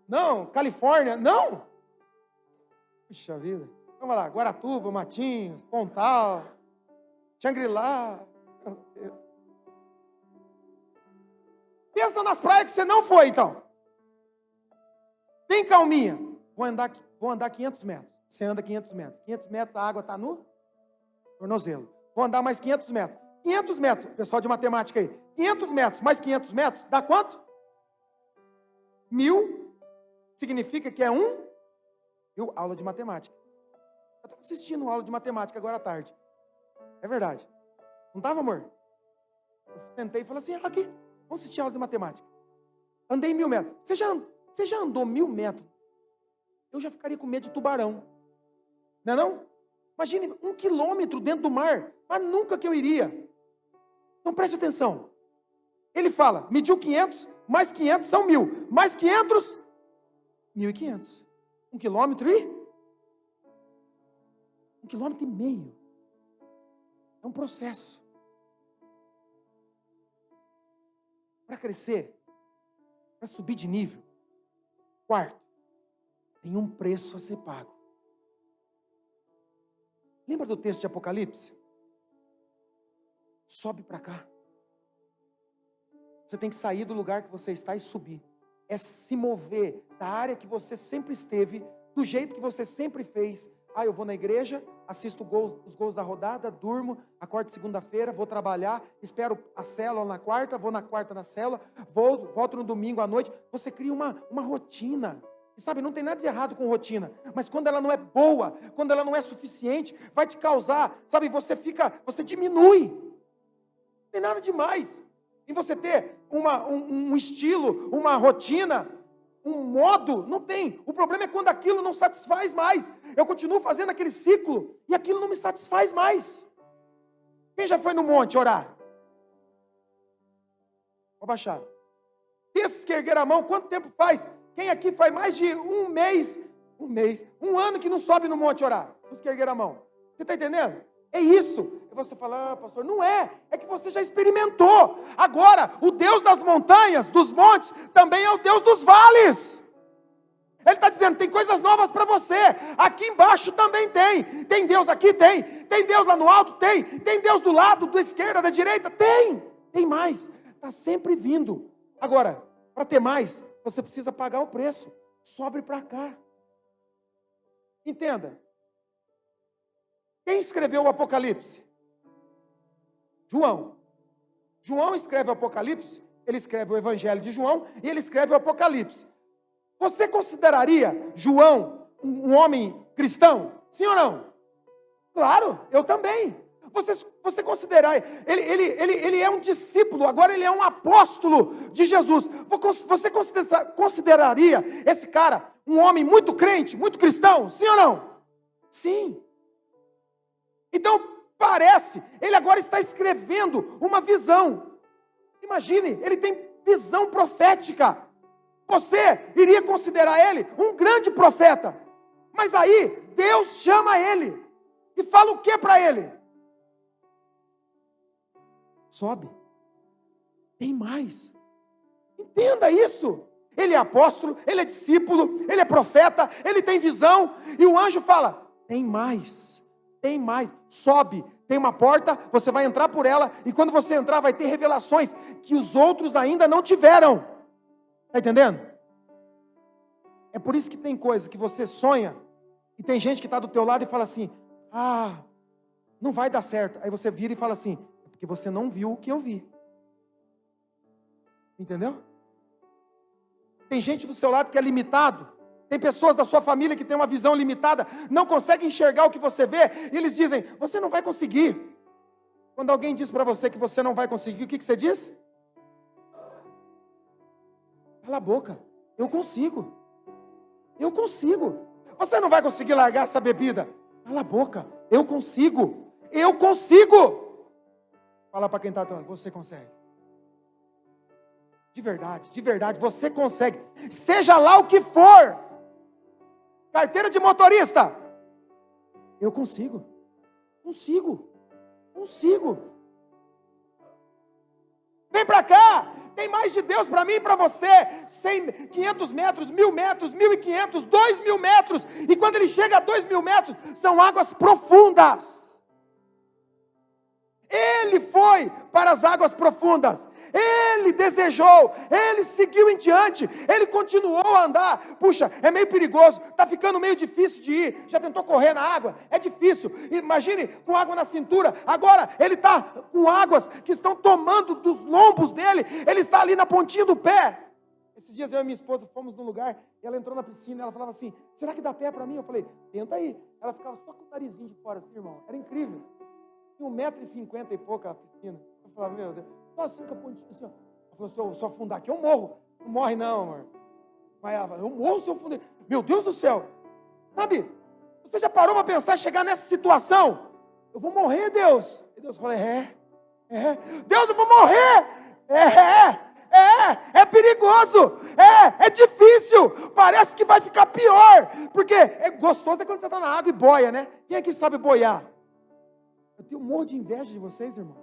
Não, Califórnia. Não. Puxa vida. Vamos lá, Guaratuba, Matinhos, Pontal, Xangri-Lá. Meu Deus. Pensa nas praias que você não foi, então. Bem calminha. Vou andar 500 metros. Você anda 500 metros. 500 metros, a água está no tornozelo. Vou andar mais 500 metros. 500 metros, pessoal de matemática aí. 500 metros mais 500 metros, dá quanto? 1000. Significa que é 1. Viu? Aula de matemática. Eu estava assistindo aula de matemática agora à tarde. É verdade. Não estava, amor? Eu sentei e falei assim, aqui, vamos assistir aula de matemática. Andei 1000 metros. Você já andou 1000 metros? Eu já ficaria com medo de tubarão. Não é não? Imagine 1 quilômetro dentro do mar. Mas nunca que eu iria. Então preste atenção. Ele fala, mediu 500, mais 500 são 1000. Mais 500, 1500. 1 quilômetro e 1,5 quilômetro. É um processo. Para crescer, para subir de nível. Quarto, tem um preço a ser pago. Lembra do texto de Apocalipse? Sobe para cá. Você tem que sair do lugar que você está e subir. É se mover da área que você sempre esteve, do jeito que você sempre fez. Eu vou na igreja, assisto os gols da rodada, durmo, acordo segunda-feira, vou trabalhar, espero a célula na quarta, vou na quarta na célula, volto no domingo à noite. Você cria uma rotina. E sabe, não tem nada de errado com rotina, mas quando ela não é boa, quando ela não é suficiente, vai te causar, sabe, você diminui. Não tem nada demais em você ter um estilo, uma rotina, um modo, não tem. O problema é quando aquilo não satisfaz mais. Eu continuo fazendo aquele ciclo e aquilo não me satisfaz mais. Quem já foi no monte orar? Vou baixar. Desses que ergueram a mão, quanto tempo faz? Quem aqui faz mais de um ano que não sobe no monte orar? Os que ergueram a mão. Você está entendendo? É isso. E você fala, pastor, não é. É que você já experimentou. Agora, o Deus das montanhas, dos montes, também é o Deus dos vales. Ele está dizendo, tem coisas novas para você. Aqui embaixo também tem. Tem Deus aqui? Tem. Tem Deus lá no alto? Tem. Tem Deus do lado, da esquerda, da direita? Tem. Tem mais. Está sempre vindo. Agora, para ter mais, você precisa pagar o preço. Sobe para cá. Entenda. Quem escreveu o Apocalipse? João. João escreve o Apocalipse, ele escreve o Evangelho de João e ele escreve o Apocalipse. Você consideraria João um homem cristão? Sim ou não? Claro, eu também. Você considerar, ele é um discípulo, agora ele é um apóstolo de Jesus. Você consideraria esse cara um homem muito crente, muito cristão? Sim ou não? Sim. Então, parece, ele agora está escrevendo uma visão. Imagine, ele tem visão profética. Você iria considerar ele um grande profeta. Mas aí, Deus chama ele. E fala o que para ele? Sobe. Tem mais. Entenda isso. Ele é apóstolo, ele é discípulo, ele é profeta, ele tem visão. E o anjo fala, tem mais. Tem mais, sobe, tem uma porta, você vai entrar por ela, e quando você entrar vai ter revelações que os outros ainda não tiveram. Está entendendo? É por isso que tem coisas que você sonha, e tem gente que está do teu lado e fala assim, não vai dar certo. Aí você vira e fala assim, é porque você não viu o que eu vi. Entendeu? Tem gente do seu lado que é limitado. Tem pessoas da sua família que têm uma visão limitada, não conseguem enxergar o que você vê, e eles dizem, você não vai conseguir. Quando alguém diz para você que você não vai conseguir, o que você diz? Cala a boca, eu consigo. Eu consigo. Você não vai conseguir largar essa bebida. Cala a boca, eu consigo. Eu consigo. Fala para quem está falando, você consegue. De verdade, você consegue. Seja lá o que for. Carteira de motorista, Eu consigo. Vem para cá. Tem mais de Deus para mim e para você. 100, 500 metros, 1000 metros, 1500, 2000 metros. E quando ele chega a 2000 metros, são águas profundas. Ele foi para as águas profundas. Ele desejou, ele seguiu em diante, ele continuou a andar. Puxa, é meio perigoso, está ficando meio difícil de ir. Já tentou correr na água? É difícil. Imagine com água na cintura. Agora ele está com águas que estão tomando dos lombos dele. Ele está ali na pontinha do pé. Esses dias eu e minha esposa fomos num lugar, e ela entrou na piscina, ela falava assim: será que dá pé para mim? Eu falei: tenta aí. Ela ficava só com o narizinho de fora assim, irmão. Era incrível. Tinha 1,50 m e pouco a piscina. Eu falava: meu Deus, só assim com a pontinha assim, ó. Ela falou: se eu afundar aqui, eu morro. Não morre não, amor. Mas ela falou: eu morro se eu afundar. Meu Deus do céu. Sabe, você já parou para pensar em chegar nessa situação? Eu vou morrer, Deus. E Deus falou: Deus, eu vou morrer. É perigoso, é difícil, parece que vai ficar pior, porque é gostoso quando você está na água e boia, né? Quem aqui sabe boiar? Eu tenho um monte de inveja de vocês, irmão.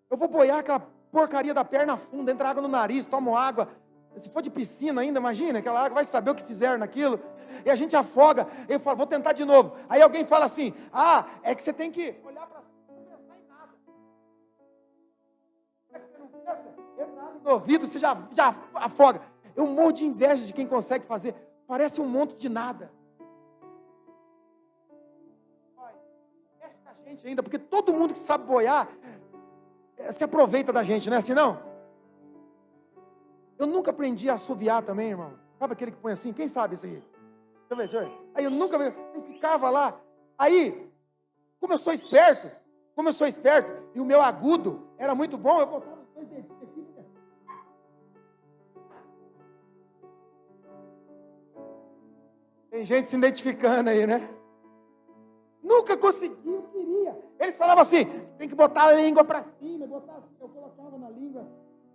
Eu vou boiar aquela porcaria da perna funda, entra água no nariz, tomo água, se for de piscina ainda, imagina, aquela água vai saber o que fizeram naquilo, e a gente afoga. Eu falo: vou tentar de novo. Aí alguém fala assim: é que você tem que olhar para cima e não pensar em nada. É que você não pensa, entra água no ouvido, você já afoga. Eu morro de inveja de quem consegue fazer, parece um monte de nada. Mexe com a gente ainda, porque todo mundo que sabe boiar se aproveita da gente, não é assim não? Eu nunca aprendi a assoviar também, irmão. Sabe aquele que põe assim? Quem sabe isso aí? Deixa eu ver. Aí eu nunca vi, eu ficava lá. Aí, como eu sou esperto, e o meu agudo era muito bom, eu botava os dois dedinhos aqui. Tem gente se identificando aí, né? Nunca consegui, eu queria. Eles falavam assim: tem que botar a língua para cima, botar assim. Eu colocava na língua,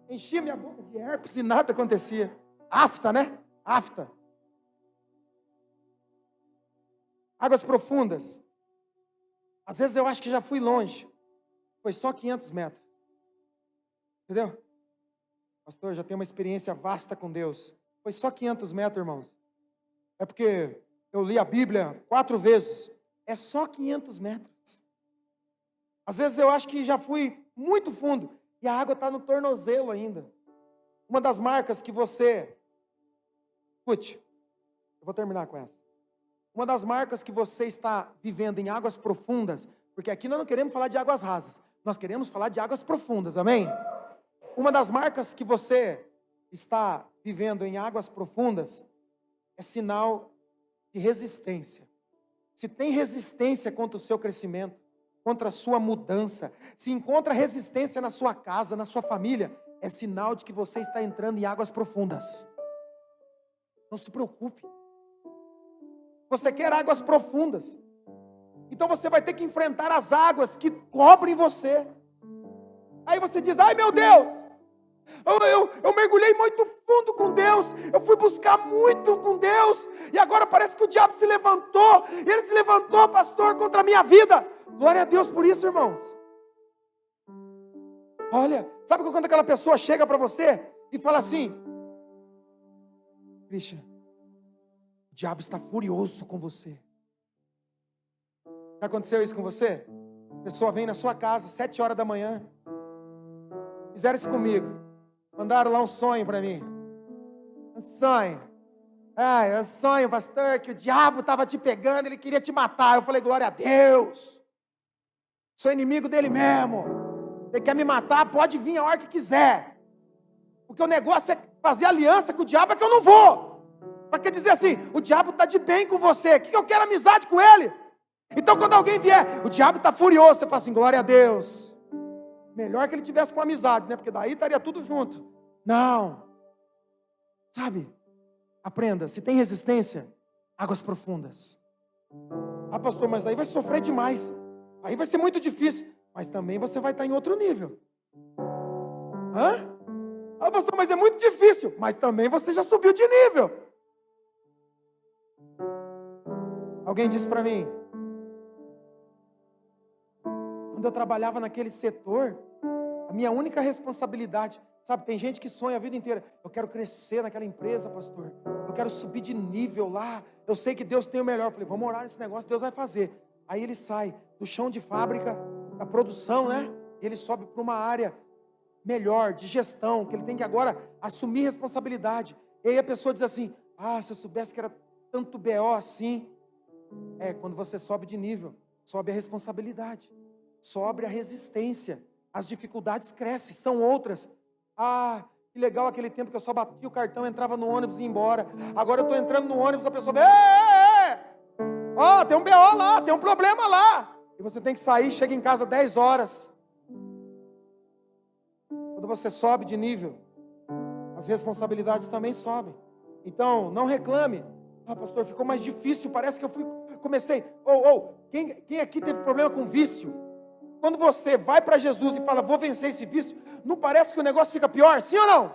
enchia minha boca de herpes e nada acontecia. Afta, né? Afta. Águas profundas. Às vezes eu acho que já fui longe. Foi só 500 metros. Entendeu? Pastor, já tenho uma experiência vasta com Deus. Foi só 500 metros, irmãos. É porque eu li a Bíblia 4 vezes. É só 500 metros. Às vezes eu acho que já fui muito fundo. E a água está no tornozelo ainda. Uma das marcas que você... Escute, eu vou terminar com essa. Uma das marcas que você está vivendo em águas profundas, porque aqui nós não queremos falar de águas rasas, nós queremos falar de águas profundas, amém? Uma das marcas que você está vivendo em águas profundas é sinal de resistência. Se tem resistência contra o seu crescimento, contra a sua mudança, se encontra resistência na sua casa, na sua família, é sinal de que você está entrando em águas profundas. Não se preocupe. Você quer águas profundas, então você vai ter que enfrentar as águas que cobrem você. Aí você diz: ai meu Deus, eu mergulhei muito fundo com Deus, eu fui buscar muito com Deus, e agora parece que o diabo se levantou, e ele se levantou, pastor, contra a minha vida. Glória a Deus por isso, irmãos. Olha, sabe quando aquela pessoa chega para você e fala assim: Christian, o diabo está furioso com você. Já aconteceu isso com você? A pessoa vem na sua casa 7 horas da manhã. Fizeram isso comigo. Mandaram lá um sonho para mim. Um sonho. Um sonho, pastor, que o diabo estava te pegando, ele queria te matar. Eu falei: glória a Deus. Sou inimigo dele mesmo. Ele quer me matar, pode vir a hora que quiser. Porque o negócio é fazer aliança com o diabo, é que eu não vou. Para que dizer assim: o diabo está de bem com você, que eu quero amizade com ele. Então quando alguém vier, o diabo está furioso, você fala assim: glória a Deus. Melhor que ele tivesse com amizade, né? Porque daí estaria tudo junto. Não. Sabe? Aprenda, se tem resistência, águas profundas. Ah, pastor, mas aí vai sofrer demais. Aí vai ser muito difícil. Mas também você vai estar em outro nível. Ah, pastor, mas é muito difícil. Mas também você já subiu de nível. Alguém disse para mim: Quando eu trabalhava naquele setor, a minha única responsabilidade, sabe, tem gente que sonha a vida inteira, eu quero crescer naquela empresa, pastor, eu quero subir de nível lá, eu sei que Deus tem o melhor. Eu falei, vamos orar nesse negócio, Deus vai fazer. Aí ele sai do chão de fábrica, da produção, né? E ele sobe para uma área melhor, de gestão, que ele tem que agora assumir responsabilidade. E aí a pessoa diz assim, se eu soubesse que era tanto BO assim. Quando você sobe de nível, sobe a responsabilidade, sobe a resistência, as dificuldades crescem, são outras. Que legal aquele tempo que eu só batia o cartão, entrava no ônibus e ia embora. Agora eu estou entrando no ônibus, a pessoa vê, tem um BO lá, tem um problema lá. E você tem que sair, chega em casa 10 horas. Quando você sobe de nível, as responsabilidades também sobem. Então, não reclame. Pastor, ficou mais difícil, parece que eu comecei. Quem aqui teve problema com vício? Quando você vai para Jesus e fala, vou vencer esse vício, não parece que o negócio fica pior? Sim ou não?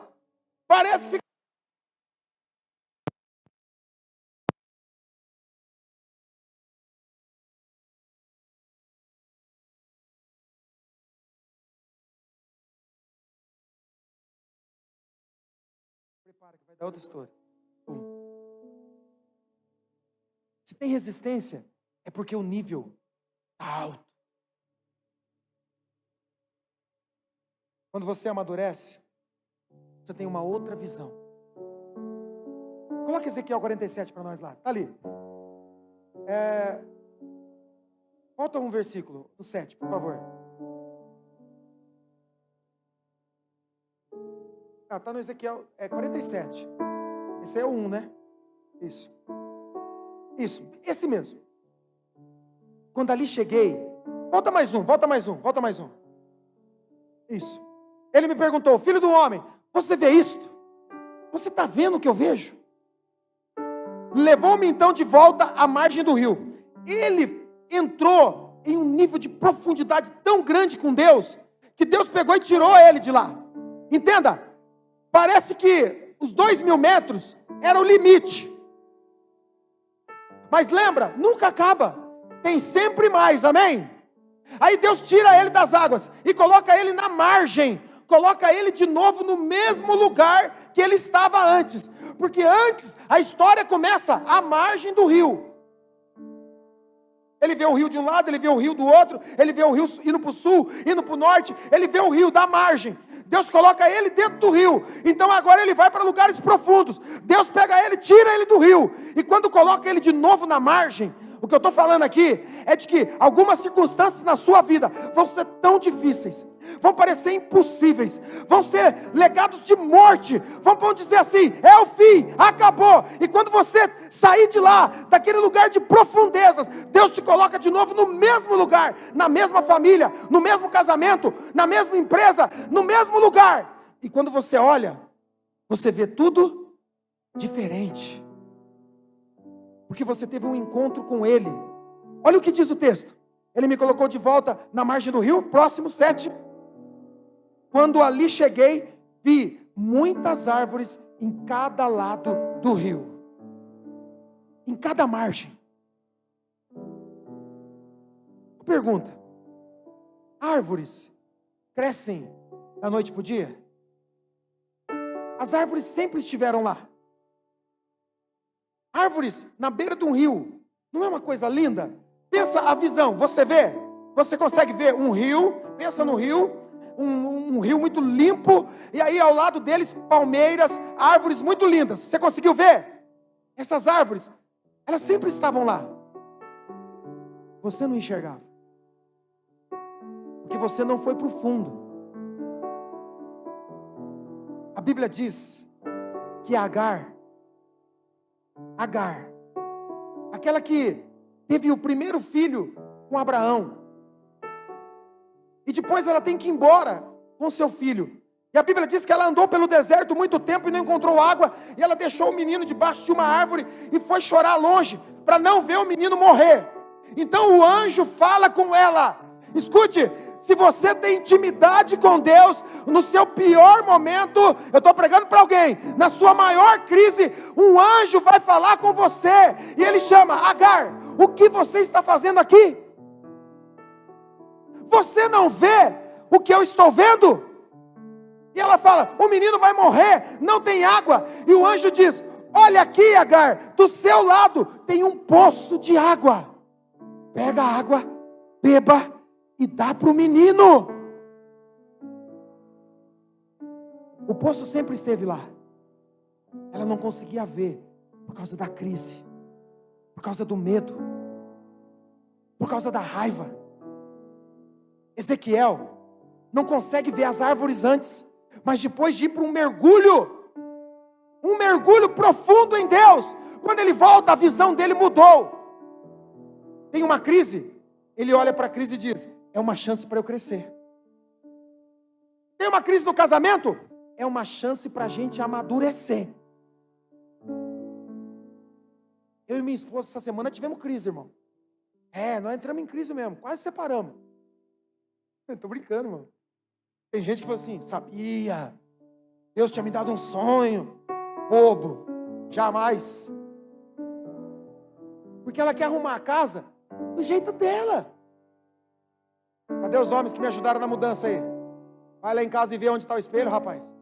Parece que fica. Prepara que vai dar outra história. Se tem resistência, é porque o nível está alto. Quando você amadurece, você tem uma outra visão. Coloca Ezequiel 47 para nós lá. Está ali. Volta um versículo, no 7, por favor. Está no Ezequiel 47. Esse é o 1, né? Isso, esse mesmo. Quando ali cheguei, volta mais um. Isso. Ele me perguntou, filho do homem, você vê isto? Você está vendo o que eu vejo? Levou-me então de volta à margem do rio. Ele entrou em um nível de profundidade tão grande com Deus, que Deus pegou e tirou ele de lá. Entenda, parece que os 2.000 metros era o limite. Mas lembra, nunca acaba, tem sempre mais, amém? Aí Deus tira ele das águas e coloca ele na margem, coloca ele de novo no mesmo lugar que ele estava antes, porque antes a história começa à margem do rio. Ele vê o rio de um lado, ele vê o rio do outro, ele vê o rio indo para o sul, indo para o norte, ele vê o rio da margem. Deus coloca ele dentro do rio, então agora ele vai para lugares profundos. Deus pega ele, tira ele do rio, e quando coloca ele de novo na margem, o que eu estou falando aqui é de que algumas circunstâncias na sua vida vão ser tão difíceis, vão parecer impossíveis, vão ser legados de morte, vão dizer assim, é o fim, acabou. E quando você sair de lá, daquele lugar de profundezas, Deus te coloca de novo no mesmo lugar, na mesma família, no mesmo casamento, na mesma empresa, no mesmo lugar. E quando você olha, você vê tudo diferente, porque você teve um encontro com Ele. Olha o que diz o texto. Ele me colocou de volta na margem do rio, próximo 7. Quando ali cheguei, vi muitas árvores em cada lado do rio, em cada margem. Pergunta: árvores crescem da noite para o dia? As árvores sempre estiveram lá. Árvores na beira de um rio, não é uma coisa linda? Pensa a visão, você consegue ver um rio, pensa no rio, um rio muito limpo, e aí ao lado deles palmeiras, árvores muito lindas. Você conseguiu ver? Essas árvores, elas sempre estavam lá. Você não enxergava, porque você não foi para o fundo. A Bíblia diz que Agar, aquela que teve o primeiro filho com Abraão, e depois ela tem que ir embora com seu filho, e a Bíblia diz que ela andou pelo deserto muito tempo e não encontrou água, e ela deixou o menino debaixo de uma árvore e foi chorar longe, para não ver o menino morrer. Então o anjo fala com ela, escute, se você tem intimidade com Deus, no seu pior momento, eu estou pregando para alguém, na sua maior crise, um anjo vai falar com você, e ele chama: Agar, o que você está fazendo aqui? Você não vê o que eu estou vendo? E ela fala, o menino vai morrer, não tem água. E o anjo diz, olha aqui, Agar, do seu lado tem um poço de água. Pega a água, beba e dá para o menino. O poço sempre esteve lá. Ela não conseguia ver por causa da crise, por causa do medo, por causa da raiva. Ezequiel não consegue ver as árvores antes, mas depois de ir para um mergulho profundo em Deus, quando ele volta, a visão dele mudou. Tem uma crise, ele olha para a crise e diz, é uma chance para eu crescer. Tem uma crise no casamento, é uma chance para a gente amadurecer. Eu e minha esposa essa semana tivemos crise, irmão. Nós entramos em crise mesmo, quase separamos. Estou brincando, irmão. Tem gente que falou assim, sabia, Deus tinha me dado um sonho, bobo, jamais. Porque ela quer arrumar a casa do jeito dela. Cadê os homens que me ajudaram na mudança aí? Vai lá em casa e vê onde está o espelho, rapaz.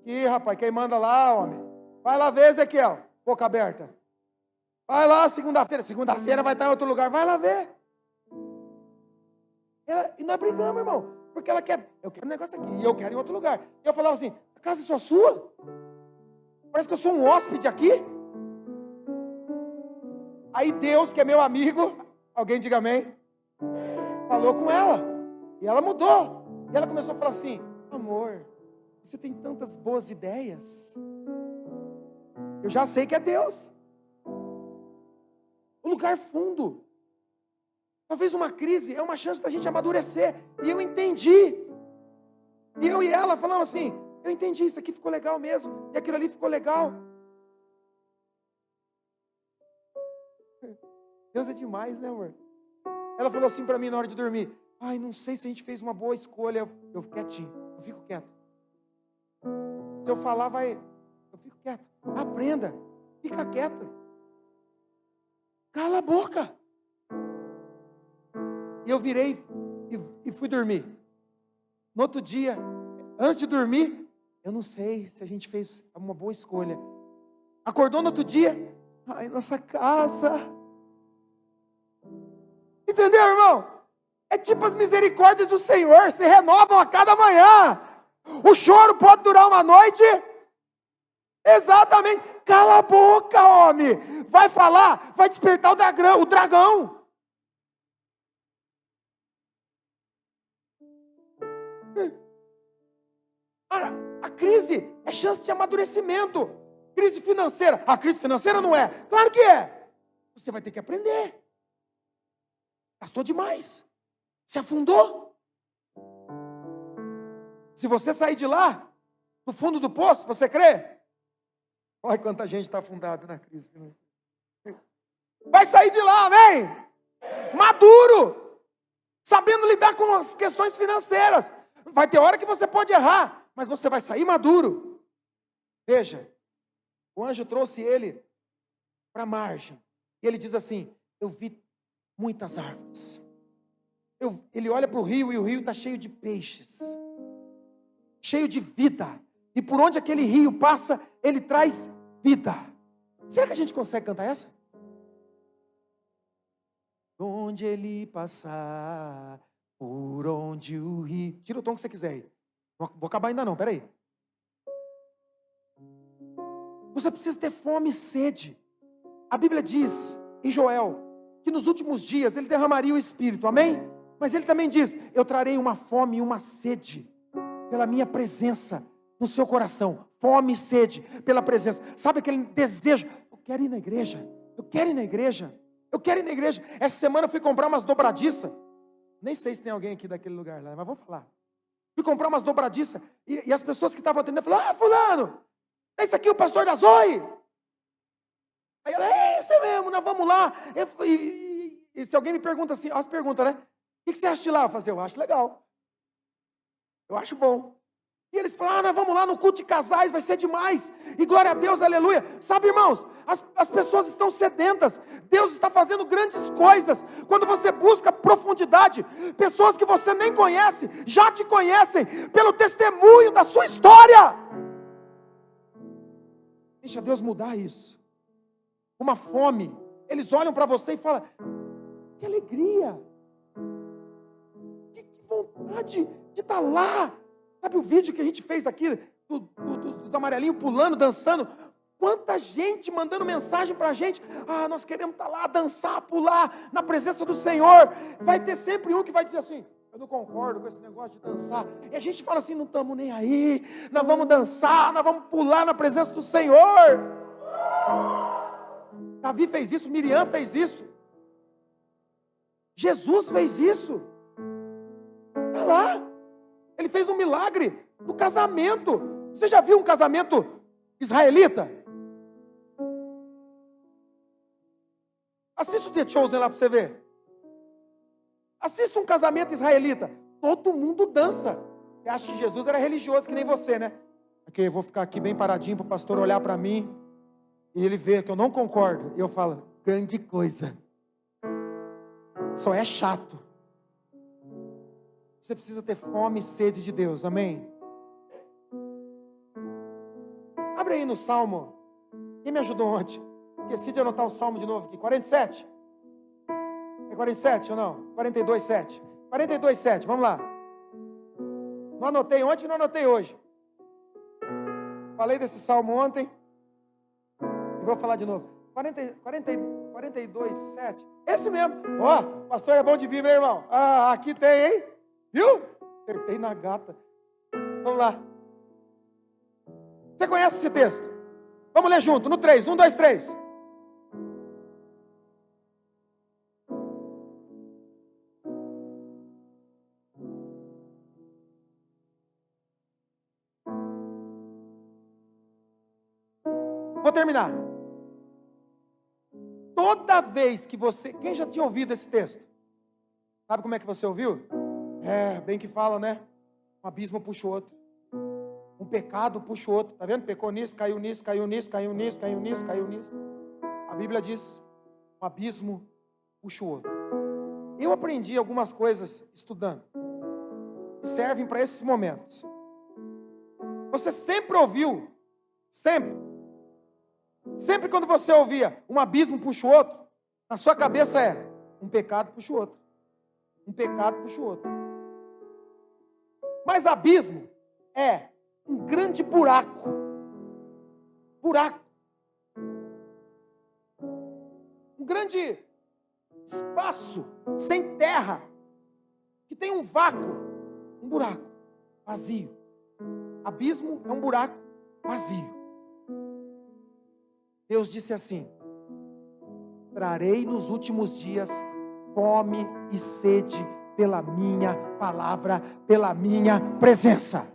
Aqui, rapaz, quem manda lá, homem? Vai lá ver, Ezequiel, boca aberta. Vai lá segunda-feira vai estar em outro lugar, vai lá ver. E nós brigamos, irmão, porque ela quer, eu quero um negócio aqui, e eu quero em outro lugar. E eu falava assim, a casa é só sua? Parece que eu sou um hóspede aqui. Aí Deus, que é meu amigo, alguém diga amém, falou com ela, e ela mudou. E ela começou a falar assim, amor, você tem tantas boas ideias, eu já sei que é Deus. O lugar fundo, talvez uma crise é uma chance da gente amadurecer. E eu entendi. E eu e ela falamos assim, eu entendi, isso aqui ficou legal mesmo, e aquilo ali ficou legal. Deus é demais, né, amor? Ela falou assim para mim na hora de dormir, ai, não sei se a gente fez uma boa escolha. Eu fico quietinho, eu fico quieto. Se eu falar, eu fico quieto. Aprenda, fica quieto. Cala a boca. E eu virei e fui dormir. No outro dia, antes de dormir, eu não sei se a gente fez uma boa escolha. Acordou no outro dia, ai, nossa casa. Entendeu, irmão? É tipo as misericórdias do Senhor, se renovam a cada manhã. O choro pode durar uma noite. Exatamente. Cala a boca, homem. Vai falar, vai despertar o dragão. A crise é chance de amadurecimento. Crise financeira. A crise financeira não é. Claro que é. Você vai ter que aprender. Gastou demais. Se afundou. Se você sair de lá, do fundo do poço, você crê? Olha quanta gente está afundada na crise financeira. Vai sair de lá, amém? Maduro. Sabendo lidar com as questões financeiras. Vai ter hora que você pode errar, mas você vai sair maduro. Veja, o anjo trouxe ele para a margem. E ele diz assim, eu vi muitas árvores. Ele olha para o rio e o rio está cheio de peixes. Cheio de vida. E por onde aquele rio passa, ele traz vida. Será que a gente consegue cantar essa? Onde ele passar, por onde o rio... Tira o tom que você quiser aí. Não vou acabar ainda não, peraí. Você precisa ter fome e sede. A Bíblia diz, em Joel, que nos últimos dias ele derramaria o Espírito, amém? Mas ele também diz, eu trarei uma fome e uma sede, pela minha presença no seu coração. Fome e sede, pela presença. Sabe aquele desejo? Eu quero ir na igreja, eu quero ir na igreja, eu quero ir na igreja. Essa semana eu fui comprar umas dobradiças. Nem sei se tem alguém aqui daquele lugar lá, mas vou falar. Fui comprar umas dobradiças, e as pessoas que estavam atendendo falaram, fulano, esse aqui é o pastor da Zoe. Aí ela, é isso mesmo, nós vamos lá. E se alguém me pergunta assim, as perguntas, né? O que você acha de lá? Eu falo assim, eu acho legal. Eu acho bom. E eles falaram, nós vamos lá no culto de casais, vai ser demais. E glória a Deus, aleluia. Sabe, irmãos, as pessoas estão sedentas. Deus está fazendo grandes coisas. Quando você busca profundidade, pessoas que você nem conhece, já te conhecem pelo testemunho da sua história. Deixa Deus mudar isso. Uma fome. Eles olham para você e falam, que alegria. Que vontade de estar lá. Sabe o vídeo que a gente fez aqui, dos amarelinhos pulando, dançando? Quanta gente mandando mensagem para a gente. Nós queremos estar lá, dançar, pular, na presença do Senhor. Vai ter sempre um que vai dizer assim, eu não concordo com esse negócio de dançar. E a gente fala assim, não estamos nem aí. Nós vamos dançar, nós vamos pular na presença do Senhor. Davi fez isso, Miriam fez isso. Jesus fez isso. Está lá. Ele fez um milagre no casamento. Você já viu um casamento israelita? Assista o The Chosen lá para você ver. Assista um casamento israelita. Todo mundo dança. Você acha que Jesus era religioso que nem você, né? Aqui, eu vou ficar aqui bem paradinho para o pastor olhar para mim e ele ver que eu não concordo. E eu falo, grande coisa. Só é chato. Você precisa ter fome e sede de Deus, amém? Abre aí no Salmo. Quem me ajudou ontem? Esqueci de anotar o Salmo de novo aqui. 47? É 47 ou não? 42, 7. 42, 7, vamos lá. Não anotei ontem e não anotei hoje. Falei desse Salmo ontem. E vou falar de novo. 42, 7. Esse mesmo. Ó, pastor é bom de vir, meu irmão. Aqui tem, hein? Viu? Acertei na gata. Vamos lá. Você conhece esse texto? Vamos ler junto, no 3. 1, 2, 3. Vou terminar. Toda vez que você... Quem já tinha ouvido esse texto? Sabe como é que você ouviu? Bem que fala, né? Um abismo puxa o outro. Um pecado puxa o outro. Tá vendo? Pecou nisso, caiu nisso, caiu nisso, caiu nisso, caiu nisso, caiu nisso. A Bíblia diz, um abismo puxa o outro. Eu aprendi algumas coisas estudando. Que servem para esses momentos. Você sempre ouviu, sempre quando você ouvia um abismo puxa o outro, na sua cabeça um pecado puxa o outro. Um pecado puxa o outro. Mas abismo é um grande buraco. Buraco. Um grande espaço sem terra, que tem um vácuo, um buraco vazio. Abismo é um buraco vazio. Deus disse assim: trarei nos últimos dias fome e sede pela minha palavra, pela minha presença.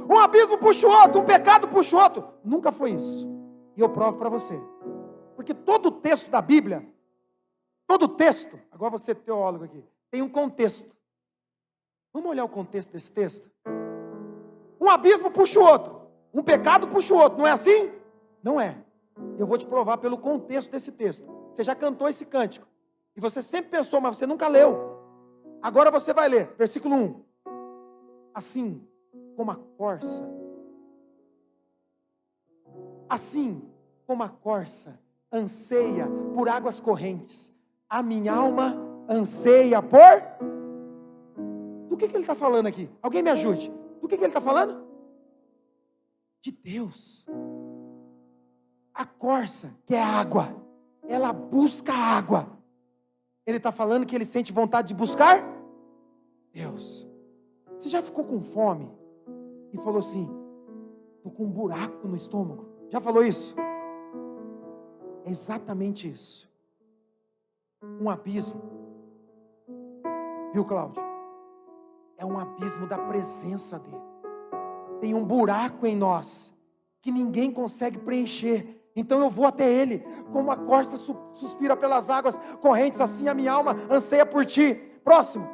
Um abismo puxa o outro, um pecado puxa o outro. Nunca foi isso. E eu provo para você. Porque todo o texto da Bíblia, todo texto, agora você é teólogo aqui, tem um contexto. Vamos olhar o contexto desse texto? Um abismo puxa o outro, um pecado puxa o outro, não é assim? Não é. Eu vou te provar pelo contexto desse texto. Você já cantou esse cântico. E você sempre pensou, mas você nunca leu. Agora você vai ler, versículo 1. Assim como a corça anseia por águas correntes, a minha alma anseia por... Do que ele está falando aqui? Alguém me ajude. Do que ele está falando? De Deus. A corça, que é água, ela busca água. Ele está falando que ele sente vontade de buscar Deus. Você já ficou com fome e falou assim: estou com um buraco no estômago? Já falou isso? É exatamente isso. Um abismo. Viu, Cláudio? É um abismo da presença dele. Tem um buraco em nós que ninguém consegue preencher. Então eu vou até ele, como a corça suspira pelas águas correntes, assim a minha alma anseia por ti. Próximo.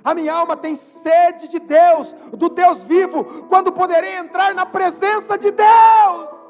A minha alma tem sede de Deus, do Deus vivo. Quando poderei entrar na presença de Deus?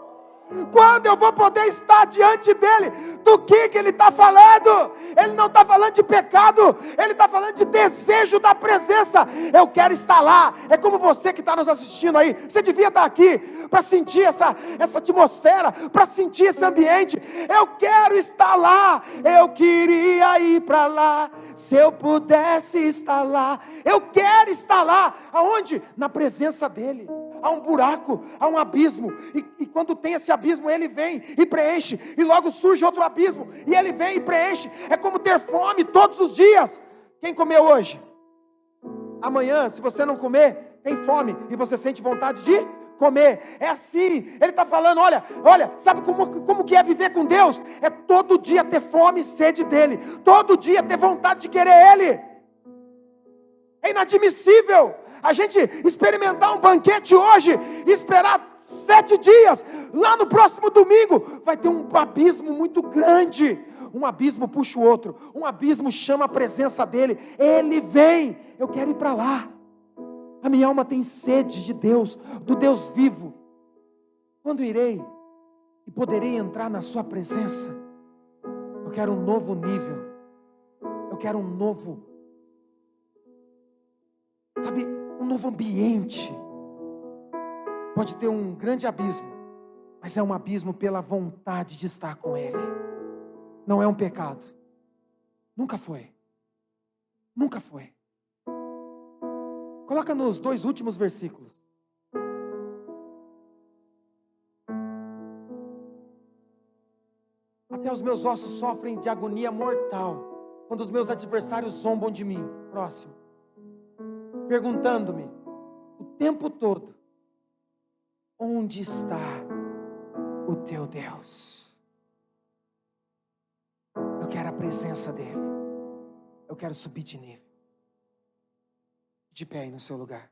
Quando eu vou poder estar diante dele? Do que ele está falando? Ele não está falando de pecado, ele está falando de desejo da presença. Eu quero estar lá. É como você que está nos assistindo aí, você devia estar aqui para sentir essa atmosfera, para sentir esse ambiente. Eu quero estar lá, eu queria ir para lá, se eu pudesse estar lá. Eu quero estar lá, aonde? Na presença dele. Há um buraco, há um abismo, e quando tem esse abismo, ele vem e preenche, e logo surge outro abismo, e ele vem e preenche. É como ter fome todos os dias. Quem comeu hoje? Amanhã, se você não comer, tem fome, e você sente vontade de comer. É assim, ele está falando, olha, sabe como que é viver com Deus? É todo dia ter fome e sede dele, todo dia ter vontade de querer ele. É inadmissível a gente experimentar um banquete hoje e esperar 7 dias, lá no próximo domingo vai ter um abismo muito grande. Um abismo puxa o outro, um abismo chama a presença dele, ele vem. Eu quero ir para lá. A minha alma tem sede de Deus, do Deus vivo. Quando irei e poderei entrar na sua presença? Eu quero um novo nível, eu quero um novo, sabe, um novo ambiente. Pode ter um grande abismo, mas é um abismo pela vontade de estar com ele. Não é um pecado. Nunca foi. Nunca foi. Coloca nos 2 últimos versículos. Até os meus ossos sofrem de agonia mortal, quando os meus adversários zombam de mim. Próximo. Perguntando-me o tempo todo: onde está o teu Deus? Eu quero a presença dele. Eu quero subir de nível. De pé aí no seu lugar.